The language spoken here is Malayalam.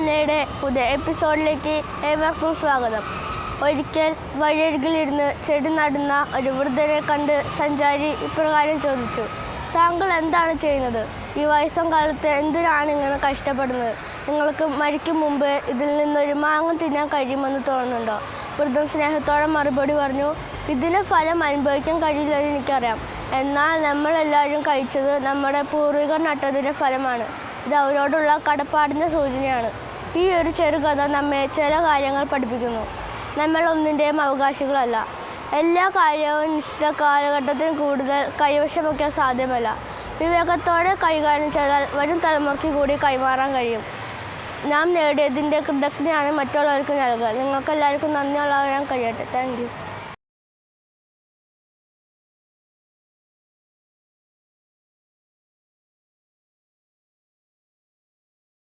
വായനയുടെ പുതിയ എപ്പിസോഡിലേക്ക് ഏവർക്കും സ്വാഗതം. ഒരിക്കൽ വഴിയരികിലിരുന്ന് ചെടി നടുന്ന ഒരു വൃദ്ധനെ കണ്ട് സഞ്ചാരി ഇപ്രകാരം ചോദിച്ചു: താങ്കൾ എന്താണ് ചെയ്യുന്നത്? ഈ വയസ്സം കാലത്ത് എന്തിനാണ് ഇങ്ങനെ കഷ്ടപ്പെടുന്നത്? നിങ്ങൾക്ക് മരിക്കും മുമ്പ് ഇതിൽ നിന്നൊരു മാങ്ങ തിന്നാൻ കഴിയുമെന്ന് തോന്നുന്നുണ്ടോ? വൃദ്ധൻ സ്നേഹത്തോടെ മറുപടി പറഞ്ഞു: ഇതിന് ഫലം അനുഭവിക്കാൻ കഴിയില്ലെന്ന് എനിക്കറിയാം. എന്നാൽ നമ്മളെല്ലാവരും കഴിച്ചത് നമ്മുടെ പൂർവികർ നട്ടതിൻ്റെ ഫലമാണ്. ഇത് അവരോടുള്ള കടപ്പാടിൻ്റെ സൂചനയാണ്. ഈ ഒരു ചെറുകഥ നമ്മെ ചില കാര്യങ്ങൾ പഠിപ്പിക്കുന്നു. നമ്മൾ ഒന്നിൻ്റെയും അവകാശികളല്ല. എല്ലാ കാര്യവും നിശ്ചിത കാലഘട്ടത്തിന് കൂടുതൽ കൈവശം വയ്ക്കാൻ സാധ്യമല്ല. വിവേകത്തോടെ കൈകാര്യം ചെയ്താൽ വരും തലമുറയ്ക്ക് കൂടി കൈമാറാൻ കഴിയും. നാം നേടിയതിൻ്റെ കൃതജ്ഞതയാണ് മറ്റുള്ളവർക്ക് നൽകുക. നിങ്ങൾക്കെല്ലാവർക്കും നന്ദി അറിയാൻ കഴിയട്ടെ. Thank you.